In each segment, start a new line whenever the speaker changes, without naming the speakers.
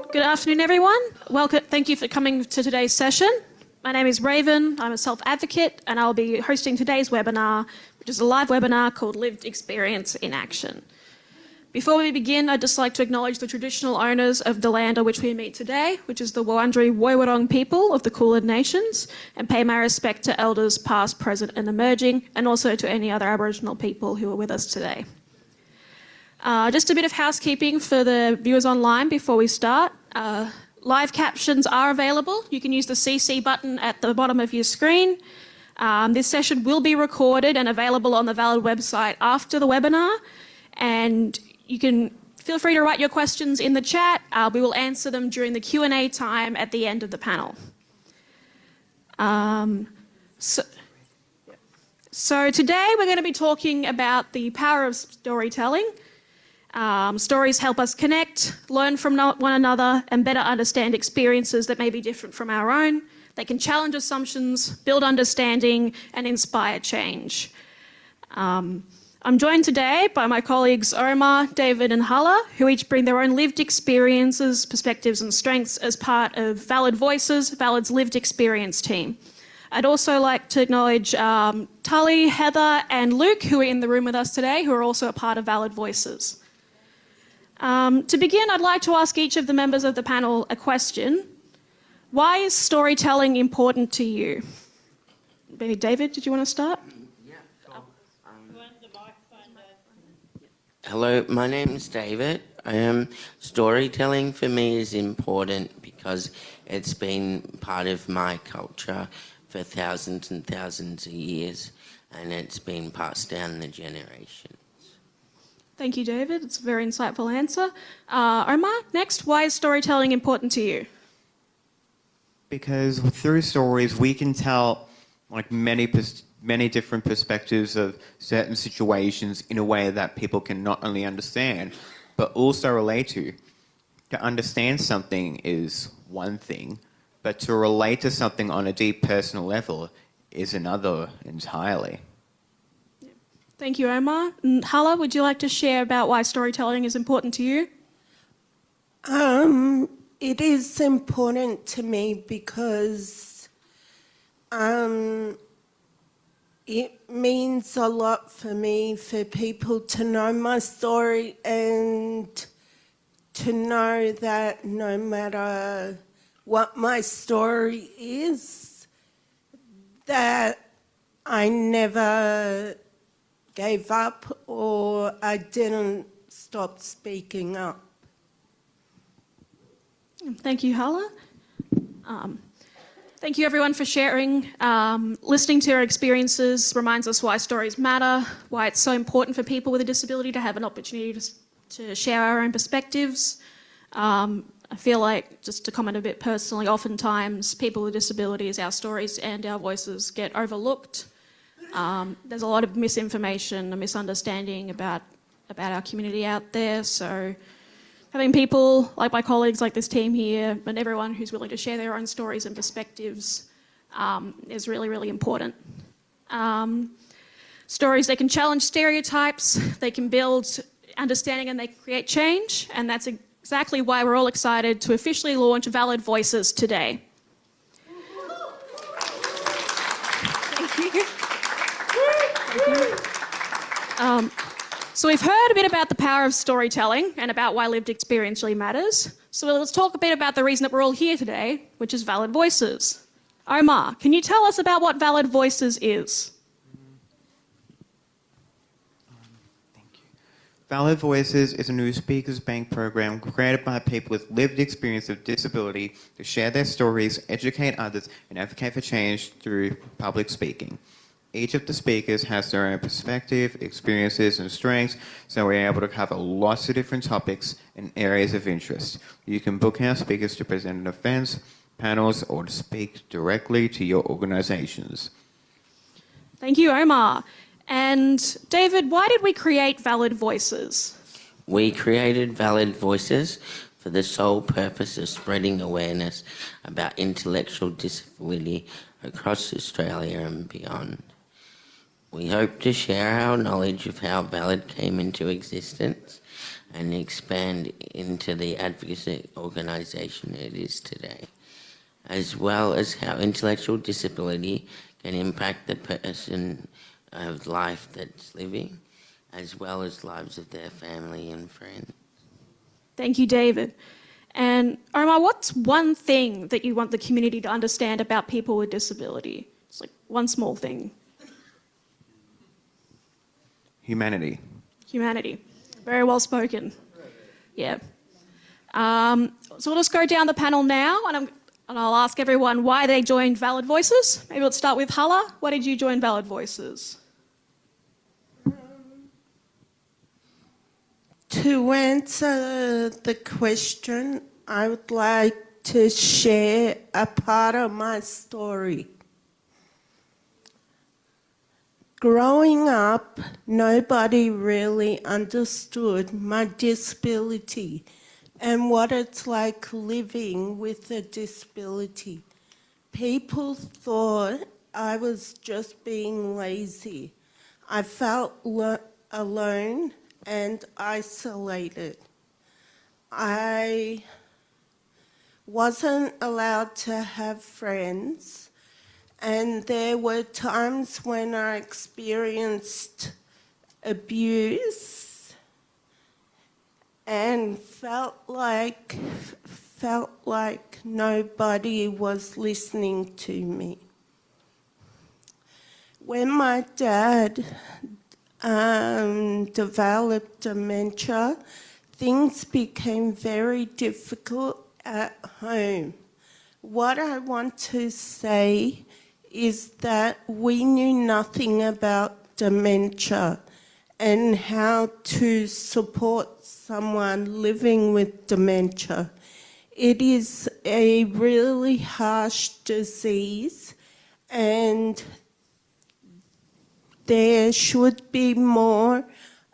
Good afternoon, everyone. Welcome. Thank you for coming to today's session. My name is Raven. I'm a self-advocate, and I'll be hosting today's webinar, which is a live webinar called Lived Experience in Action. Before we begin, I'd just like to acknowledge the traditional owners of the land on which we meet today, which is the Wurundjeri Woiwurrung people of the Kulin Nations, and pay my respect to elders past, present and emerging, and also to any other Aboriginal people who are with us today. Just a bit of housekeeping for the viewers online before we start. Live captions are available. You can use the CC button at the bottom of your screen. This session will be recorded and available on the Valid website after the webinar. And you can feel free to write your questions in the chat. We will answer them during the Q&A time at the end of the panel. So today we're going to be talking about the power of storytelling. Stories help us connect, learn from one another, and better understand experiences that may be different from our own. They can challenge assumptions, build understanding, and inspire change. I'm joined today by my colleagues Omar, David, and Hala, who each bring their own lived experiences, perspectives, and strengths as part of Valid Voices, Valid's lived experience team. I'd also like to acknowledge Tully, Heather, and Luke, who are in the room with us today, who are also a part of Valid Voices. To begin, I'd like to ask each of the members of the panel a question. Why is storytelling important to you? Maybe David, did you want to start?
Yeah, sure. Hello, my name is David. Storytelling for me is important because it's been part of my culture for thousands and thousands of years, and it's been passed down the generations.
Thank you, David. It's a very insightful answer. Omar, next, why is storytelling important to you?
Because through stories we can tell many different perspectives of certain situations in a way that people can not only understand but also relate to. To understand something is one thing, but to relate to something on a deep personal level is another entirely.
Thank you, Omar. And Hala, would you like to share about why storytelling is important to you?
It is important to me because it means a lot for me for people to know my story and to know that no matter what my story is, that I never gave up or I didn't stop speaking up.
Thank you, Hala. Thank you, everyone, for sharing. Listening to your experiences reminds us why stories matter, why it's so important for people with a disability to have an opportunity to share our own perspectives. I feel like, just to comment a bit personally, oftentimes people with disabilities, our stories and our voices get overlooked. There's a lot of misinformation and misunderstanding about our community out there, so having people like my colleagues, like this team here, and everyone who's willing to share their own stories and perspectives is really, really important. Stories, they can challenge stereotypes, they can build understanding, and they can create change, and that's exactly why we're all excited to officially launch Valid Voices today. Thank you. So we've heard a bit about the power of storytelling and about why lived experience really matters. So let's talk a bit about the reason that we're all here today, which is Valid Voices. Omar, can you tell us about what Valid Voices is?
Thank you. Valid Voices is a new Speakers Bank program created by people with lived experience of disability to share their stories, educate others, and advocate for change through public speaking. Each of the speakers has their own perspective, experiences, and strengths, so we're able to cover lots of different topics and areas of interest. You can book our speakers to present at events, panels, or to speak directly to your organisations.
Thank you, Omar. And David, why did we create Valid Voices?
We created Valid Voices for the sole purpose of spreading awareness about intellectual disability across Australia and beyond. We hope to share our knowledge of how Valid came into existence and expand into the advocacy organisation it is today, as well as how intellectual disability can impact the person of life that's living, as well as lives of their family and friends.
Thank you, David. And Omar, what's one thing that you want the community to understand about people with disability? It's like one small thing.
Humanity.
Humanity. Very well spoken. Yeah. So we'll just go down the panel now, and I'll ask everyone why they joined Valid Voices. Maybe let's start with Hala. Why did you join Valid Voices?
To answer the question, I would like to share a part of my story. Growing up, nobody really understood my disability and what it's like living with a disability. People thought I was just being lazy. I felt alone and isolated. I wasn't allowed to have friends, and there were times when I experienced abuse and felt like nobody was listening to me. When my dad developed dementia, things became very difficult at home. What I want to say is that we knew nothing about dementia and how to support someone living with dementia. It is a really harsh disease, and there should be more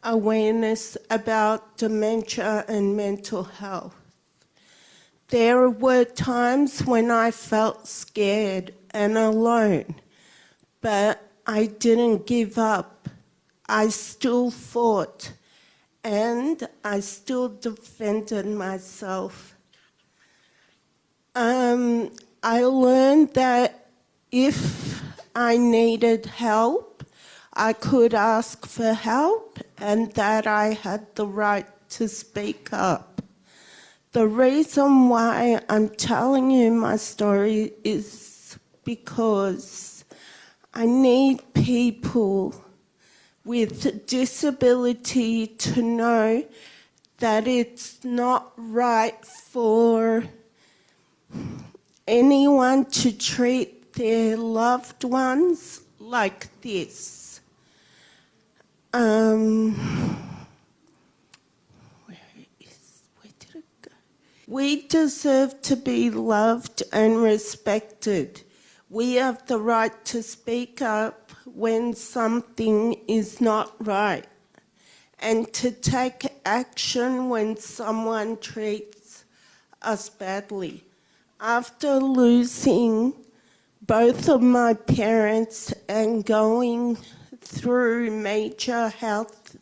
awareness about dementia and mental health. There were times when I felt scared and alone, but I didn't give up. I still fought, and I still defended myself. I learned that if I needed help, I could ask for help, and that I had the right to speak up. The reason why I'm telling you my story is because I need people with disability to know that it's not right for anyone to treat their loved ones like this. Where did it go? We deserve to be loved and respected. We have the right to speak up when something is not right, and to take action when someone treats us badly. After losing both of my parents and going through major health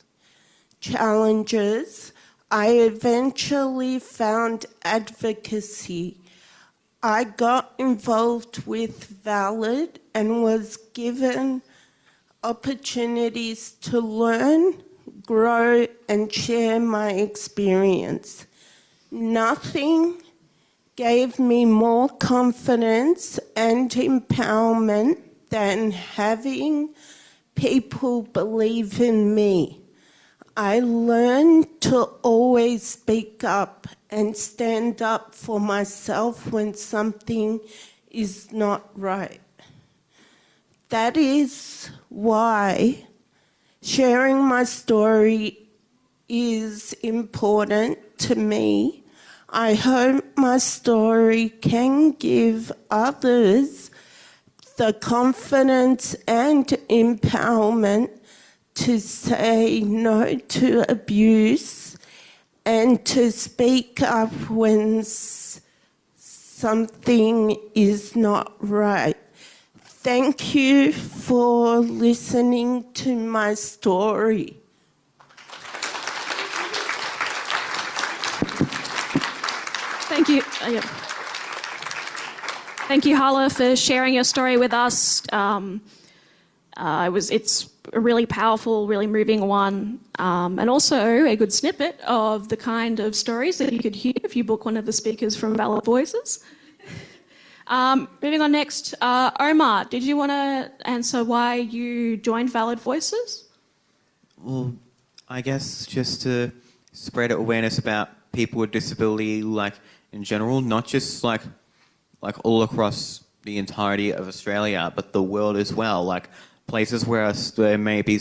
challenges, I eventually found advocacy. I got involved with Valid and was given opportunities to learn, grow, and share my experience. Nothing gave me more confidence and empowerment than having people believe in me. I learned to always speak up and stand up for myself when something is not right. That is why sharing my story is important to me. I hope my story can give others the confidence and empowerment to say no to abuse and to speak up when something is not right. Thank you for listening to my story.
Thank you. Yeah. Thank you, Hala, for sharing your story with us. It's a really powerful, really moving one, and also a good snippet of the kind of stories that you could hear if you book one of the speakers from Valid Voices. Moving on next, Omar, did you want to answer why you joined Valid Voices?
Well, I guess just to spread awareness about people with disability, like in general, not just like all across the entirety of Australia, but the world as well. Like places where there may be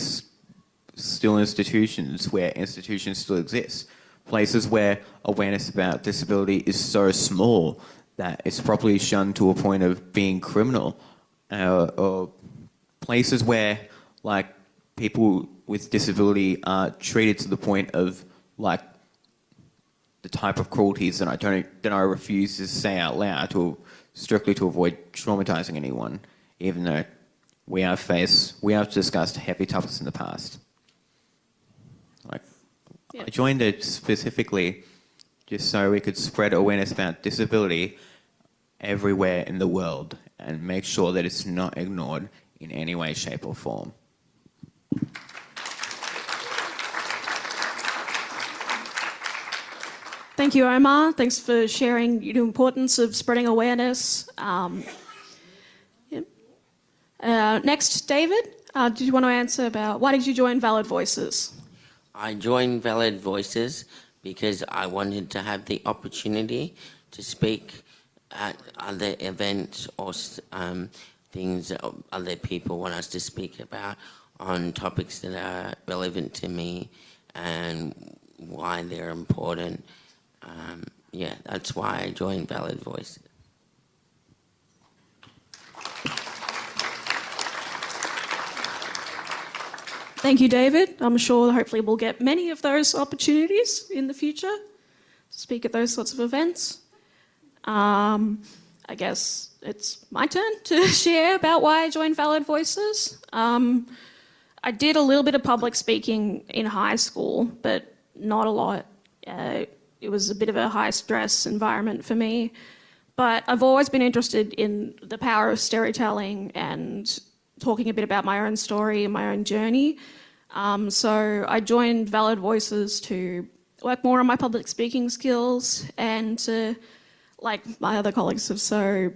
still institutions, where institutions still exist. Places where awareness about disability is so small that it's probably shunned to a point of being criminal. Or places where like people with disability are treated to the point of like the type of cruelties that I refuse to say out loud strictly to avoid traumatizing anyone, even though we have discussed heavy topics in the past. Like,
Yeah.
I joined it specifically just so we could spread awareness about disability everywhere in the world and make sure that it's not ignored in any way, shape or form.
Thank you, Omar. Thanks for sharing the importance of spreading awareness. Next, David, did you want to answer about why did you join Valid Voices?
I joined Valid Voices because I wanted to have the opportunity to speak at other events or things that other people want us to speak about on topics that are relevant to me and why they're important. That's why I joined Valid Voices.
Thank you, David. I'm sure hopefully we'll get many of those opportunities in the future to speak at those sorts of events. I guess it's my turn to share about why I joined Valid Voices. I did a little bit of public speaking in high school, but not a lot. It was a bit of a high-stress environment for me. But I've always been interested in the power of storytelling and talking a bit about my own story and my own journey. So I joined Valid Voices to work more on my public speaking skills and to, like my other colleagues have so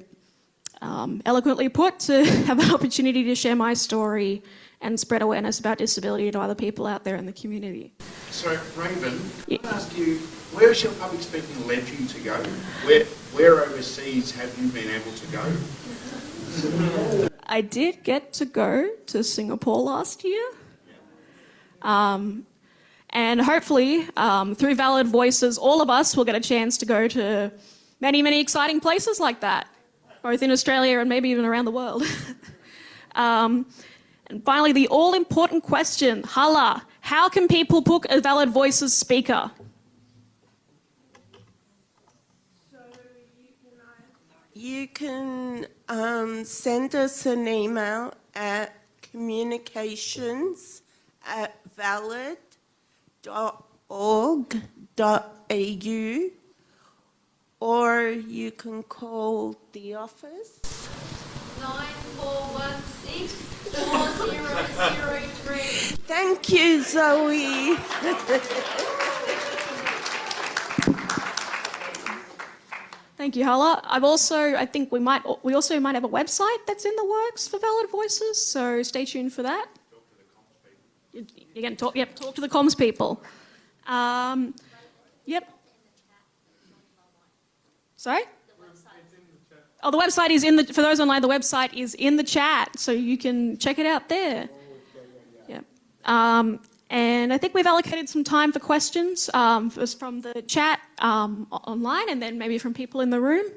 eloquently put, to have an opportunity to share my story and spread awareness about disability to other people out there in the community.
So, Raven, I want to ask you, where has your public speaking led you to go? Where overseas have you been able to go?
I did get to go to Singapore last year. And hopefully, through Valid Voices, all of us will get a chance to go to many, many exciting places like that, both in Australia and maybe even around the world. And finally, the all-important question, Hala, how can people book a Valid Voices speaker?
You can send us an email at communications@valid.org.au, or you can call the office.
9416-4003.
Thank you, Zoe.
Thank you, Hala. I think we also might have a website that's in the works for Valid Voices, so stay tuned for that. You're going to talk to the comms people. Yep. Sorry? Oh, the website is for those online, the website is in the chat, so you can check it out there. Yeah. And I think we've allocated some time for questions first from the chat online and then maybe from people in the room.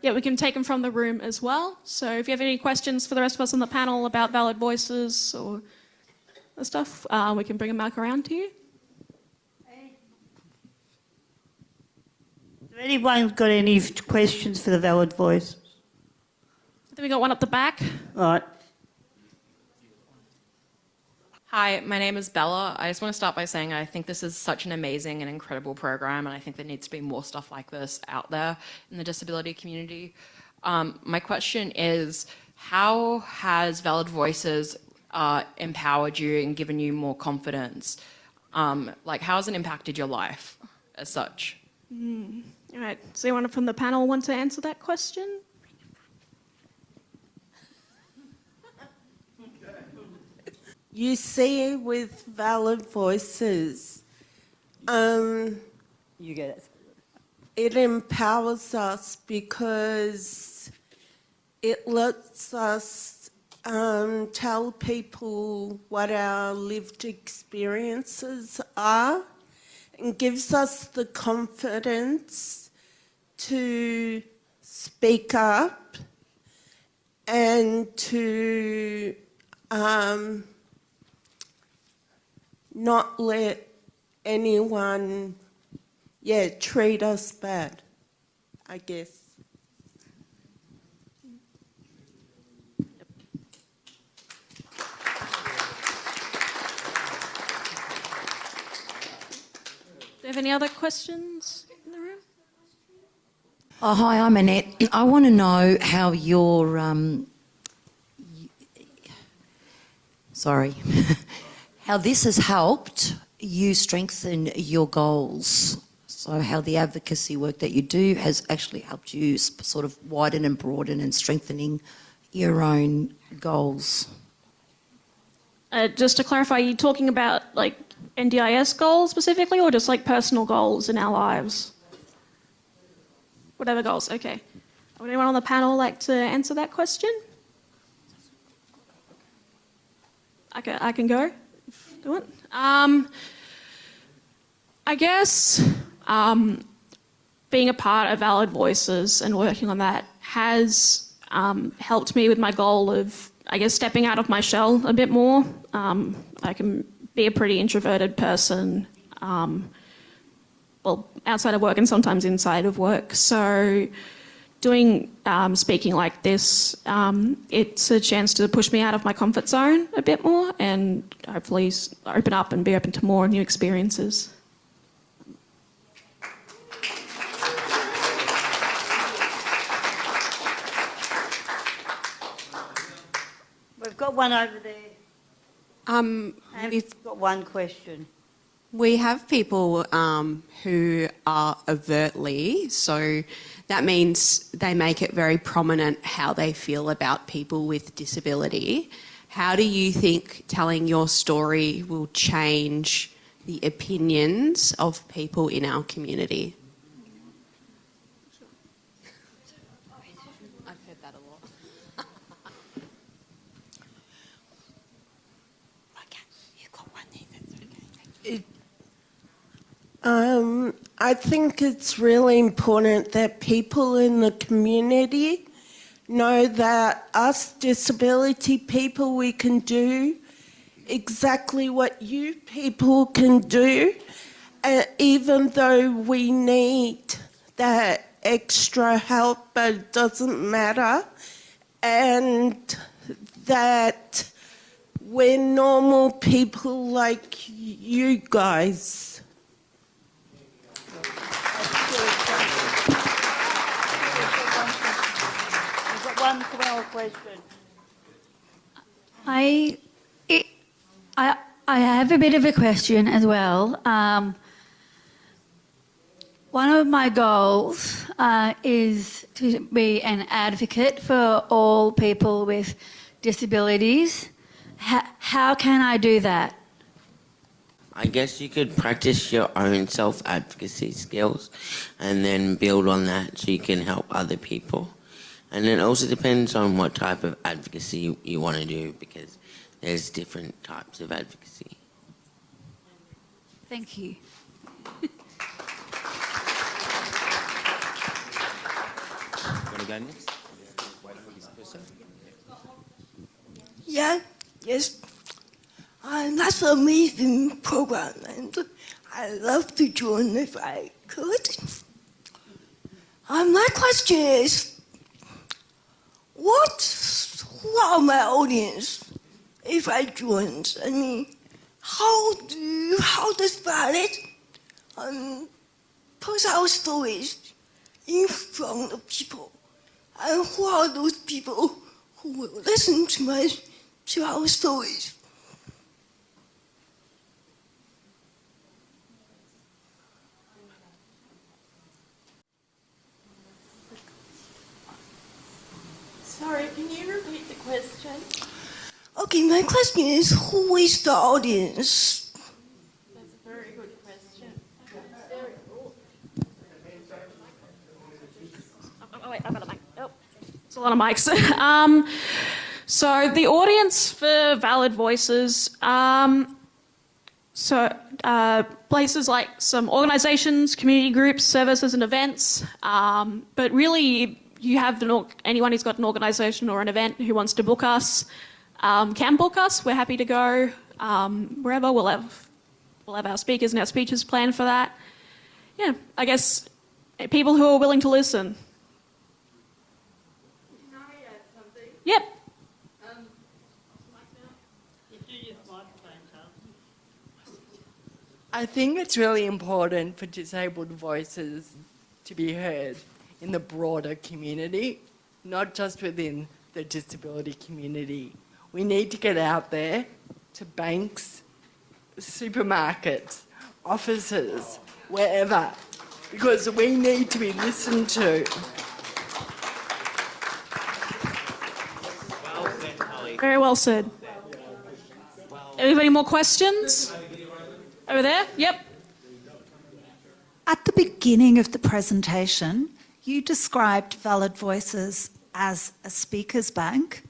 Yeah, we can take them from the room as well. So if you have any questions for the rest of us on the panel about Valid Voices or the stuff, we can bring them back around to you.
Has anyone got any questions for the Valid Voices?
Then we got one up the back.
All right.
Hi, my name is Bella. I just want to start by saying I think this is such an amazing and incredible program, and I think there needs to be more stuff like this out there in the disability community. My question is, how has Valid Voices empowered you and given you more confidence? Like, how has it impacted your life as such?
All right, does anyone from the panel want to answer that question?
You see, with Valid Voices,
You get it.
it empowers us because it lets us tell people what our lived experiences are and gives us the confidence to speak up and to not let anyone, treat us bad, I guess.
Do you have any other questions in the room?
Oh, hi, I'm Annette. I want to know how your how this has helped you strengthen your goals. So how the advocacy work that you do has actually helped you sort of widen and broaden and strengthening your own goals.
Just to clarify, are you talking about like NDIS goals specifically, or just like personal goals in our lives? Whatever goals, okay. Would anyone on the panel like to answer that question? I can go. Do it. I guess being a part of Valid Voices and working on that has helped me with my goal of, I guess, stepping out of my shell a bit more. I can be a pretty introverted person, well, outside of work and sometimes inside of work. So doing speaking like this, it's a chance to push me out of my comfort zone a bit more and hopefully open up and be open to more new experiences.
We've got one over there. We've got one question.
We have people who are overtly, so that means they make it very prominent how they feel about people with disability. How do you think telling your story will change the opinions of people in our community? I've heard that a lot. Okay, you've got one there, that's okay.
I think it's really important that people in the community know that us disability people, we can do exactly what you people can do, even though we need that extra help, but it doesn't matter, and that we're normal people like you guys.
We've got one final question.
I have a bit of a question as well. One of my goals is to be an advocate for all people with disabilities. How can I do that?
I guess you could practice your own self-advocacy skills and then build on that so you can help other people. And it also depends on what type of advocacy you want to do, because there's different types of advocacy.
Thank you.
Want to go next? Wait for this person.
Yes. That's an amazing program, and I'd love to join if I could. My question is, who are my audience if I joined? I mean, how does Violet put our stories in front of people? And who are those people who will listen to our stories?
Sorry, can you repeat the question?
Okay, my question is, who is the audience?
That's a very good question.
Oh, wait, I've got a mic. Oh, it's a lot of mics. So the audience for Valid Voices, places like some organisations, community groups, services and events, but really you have anyone who's got an organisation or an event who wants to book us, can book us. We're happy to go wherever. We'll have our speakers and our speeches planned for that. Yeah, I guess people who are willing to listen.
Can I add something?
Yep.
I think it's really important for disabled voices to be heard in the broader community, not just within the disability community. We need to get out there to banks, supermarkets, offices, wherever, because we need to be listened to.
Very well said. Anybody more questions? Over there? Yep.
At the beginning of the presentation, you described Valid Voices as a speakers bank.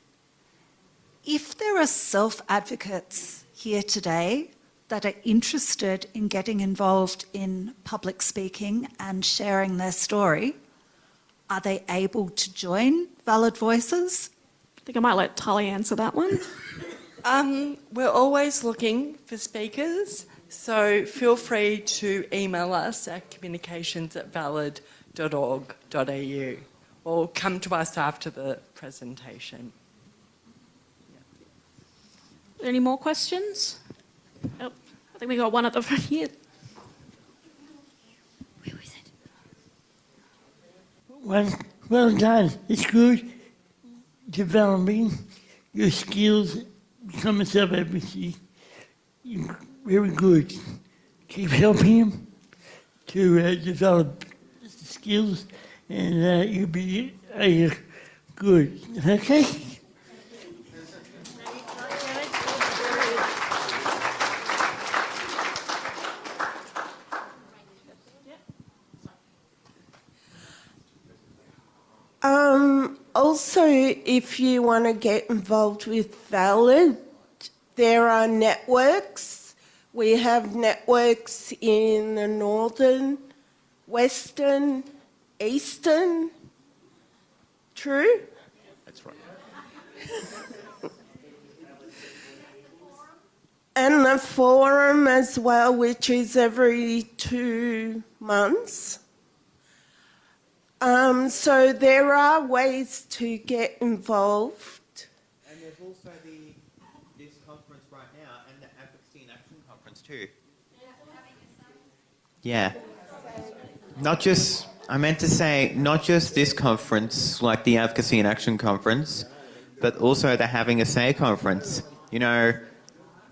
If there are self-advocates here today that are interested in getting involved in public speaking and sharing their story, are they able to join Valid Voices?
I think I might let Tully answer that one.
We're always looking for speakers, so feel free to email us at communications@valid.org.au or come to us after the presentation.
Any more questions? Oh, I think we got one at the front here.
Where was it?
Well done. It's good developing your skills, becoming self-advocacy. You're very good. Keep helping him to develop skills, and you'll be good. Okay?
Also, if you want to get involved with Valid, there are networks. We have networks in the northern, western, eastern. True?
That's right.
And the forum as well, which is every 2 months. So there are ways to get involved.
And there's also this conference right now and the Advocacy in Action conference too. Yeah. I meant to say, not just this conference, like the Advocacy in Action conference, but also the Having a Say conference. You know,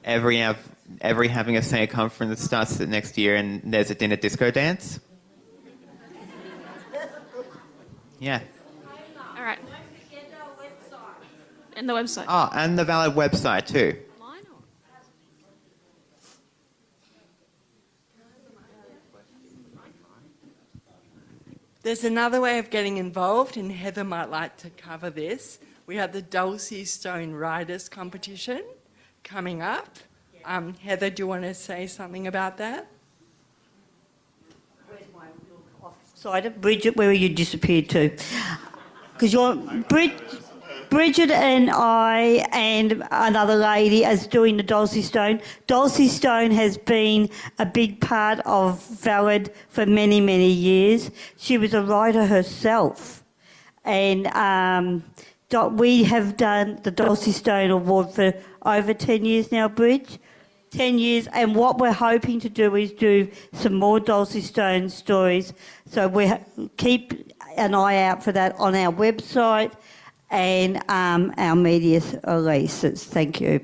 every Having a Say conference starts the next year and there's a dinner disco dance. Yeah.
All right. And the website.
Oh, and the Valid website too.
There's another way of getting involved, and Heather might like to cover this. We have the Dulcie Stone Riders competition coming up. Heather, do you want to say something about that?
Bridget, where you disappeared to? Because you're Bridget and I and another lady is doing the Dulcie Stone. Dulcie Stone has been a big part of Valid for many, many years. She was a writer herself, and We have done the Dulcie Stone Award for over 10 years now, Bridge. 10 years, and what we're hoping to do is do some more Dulcie Stone stories. So we keep an eye out for that on our website and our media releases. Thank you.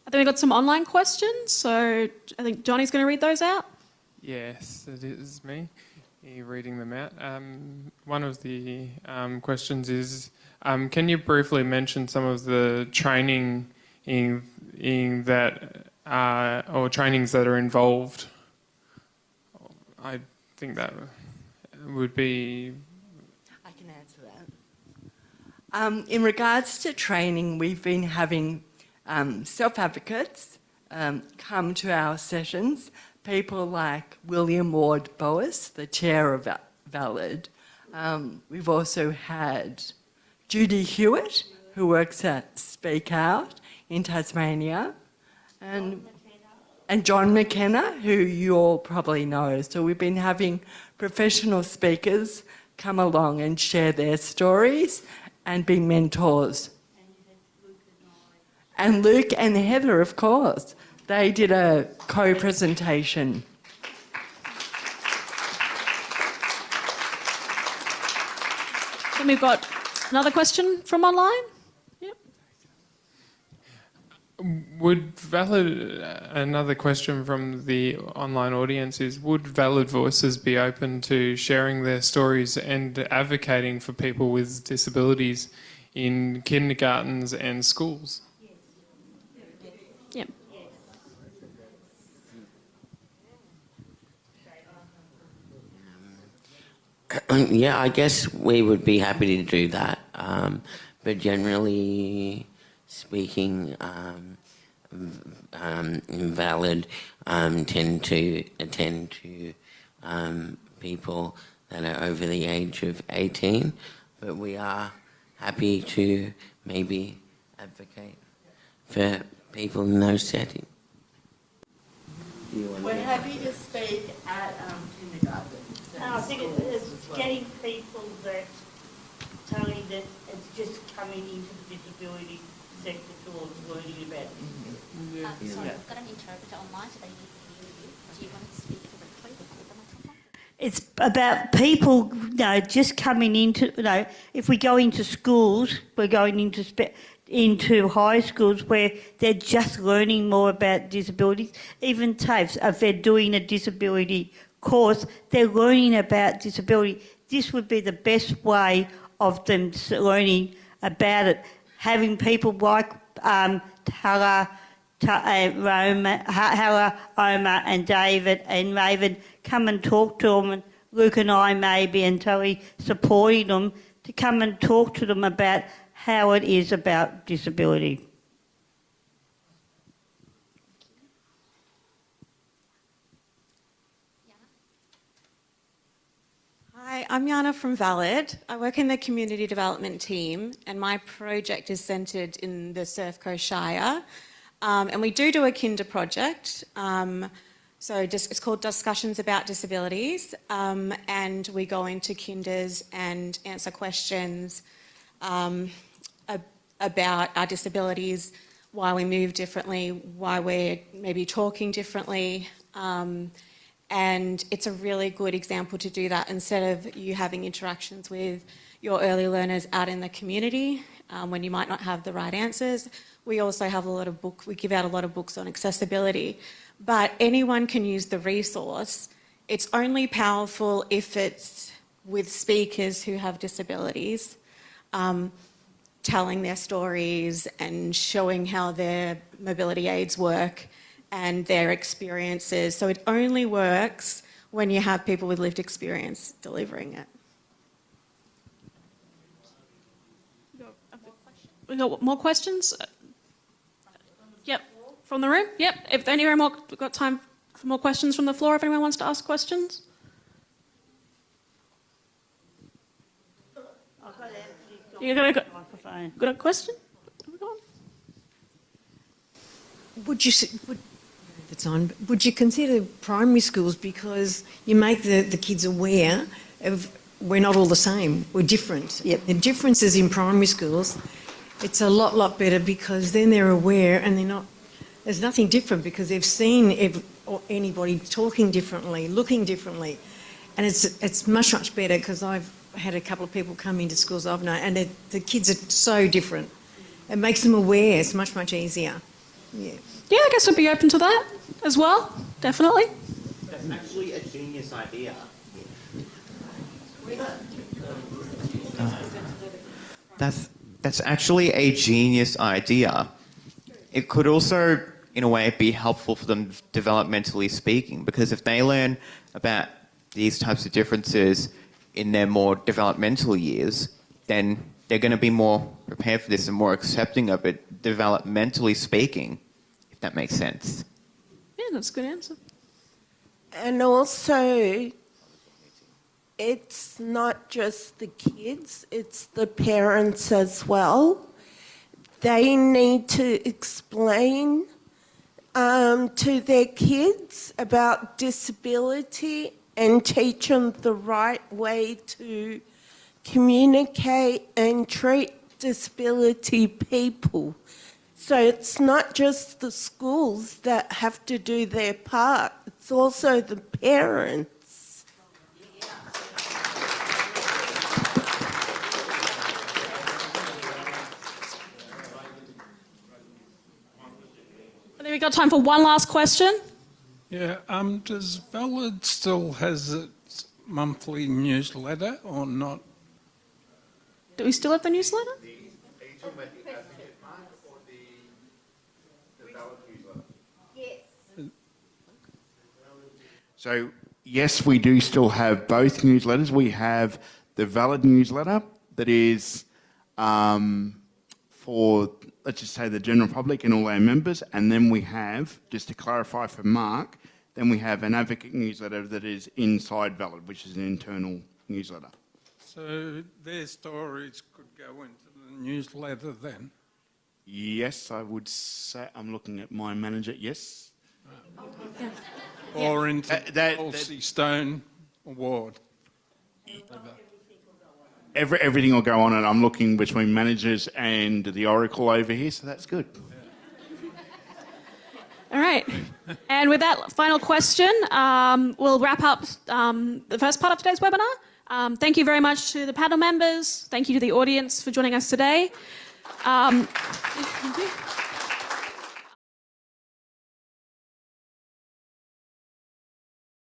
I think we've got some online questions, so I think Johnny's going to read those out.
Yes, it is me reading them out. One of the questions is, can you briefly mention some of the training that or trainings that are involved? I think that would be...
I can answer that. In regards to training, we've been having self-advocates come to our sessions, people like William Ward Boas, the chair of Valid. We've also had Judy Hewitt, who works at Speak Out in Tasmania, and John McKenna, who you all probably know. So we've been having professional speakers come along and share their stories and be mentors. And Luke and Heather, of course. They did a co-presentation.
And we've got another question from online. Yep.
Another question from the online audience is, would Valid Voices be open to sharing their stories and advocating for people with disabilities in kindergartens and schools?
Yep.
Yeah, I guess we would be happy to do that. But generally speaking, Valid tend to attend to people that are over the age of 18, but we are happy to maybe advocate for people in those settings.
We're happy to speak at kindergarten.
I think it's getting people that telling that it's just coming into the disability sector towards learning about disability.
Sorry, I've got an interpreter online, so they need to hear you. Do you want to speak directly with the microphone?
It's about people, just coming into, if we go into schools, we're going into high schools where they're just learning more about disabilities. Even TAFEs, if they're doing a disability course, they're learning about disability. This would be the best way of them learning about it. Having people like Hala, Omar and David and Raven come and talk to them, and Luke and I maybe, and Tony supporting them to come and talk to them about how it is about disability.
Hi, I'm Yana from Valid. I work in the community development team, and my project is centred in the Surf Coast Shire. And we do a kinder project. It's called Discussions About Disabilities, and we go into kinders and answer questions about our disabilities, why we move differently, why we're maybe talking differently. And it's a really good example to do that instead of you having interactions with your early learners out in the community when you might not have the right answers. We also have we give out a lot of books on accessibility, but anyone can use the resource. It's only powerful if it's with speakers who have disabilities, telling their stories and showing how their mobility aids work and their experiences. So it only works when you have people with lived experience delivering it.
We got more questions? Yep, from the room? Yep, if anywhere more, we've got time for more questions from the floor if anyone wants to ask questions. You got a question?
Would you it's on. Would you consider primary schools, because you make the kids aware of we're not all the same, we're different. Yep. The differences in primary schools, it's a lot better, because then they're aware and they're not, there's nothing different because they've seen anybody talking differently, looking differently. And it's much better, because I've had a couple of people come into schools I've known, and the kids are so different. It makes them aware. It's much easier. Yeah.
Yeah, I guess I'd be open to that as well. Definitely.
That's actually a genius idea. That's actually a genius idea. It could also, in a way, be helpful for them developmentally speaking, because if they learn about these types of differences in their more developmental years, then they're going to be more prepared for this and more accepting of it, developmentally speaking, if that makes sense.
Yeah, that's a good answer.
And also, it's not just the kids, it's the parents as well. They need to explain to their kids about disability and teach them the right way to communicate and treat disability people. So it's not just the schools that have to do their part, it's also the parents.
I think we've got time for one last question.
Yeah, does Valid still has its monthly newsletter or not?
Do we still have the newsletter?
Are you talking about the Advocate Mark or the Valid newsletter?
Yes.
So, yes, we do still have both newsletters. We have the Valid newsletter that is for, let's just say, the general public and all our members. And then we have, just to clarify for Mark, then we have an Advocate newsletter that is inside Valid, which is an internal newsletter.
So their stories could go into the newsletter then?
Yes, I would say, I'm looking at my manager, yes.
Yeah.
Or into the Halsey Stone Award?
Everything will go on, and I'm looking between managers and the Oracle over here, so that's good.
All right. And with that final question, we'll wrap up the first part of today's webinar. Thank you very much to the panel members. Thank you to the audience for joining us today. Thank you.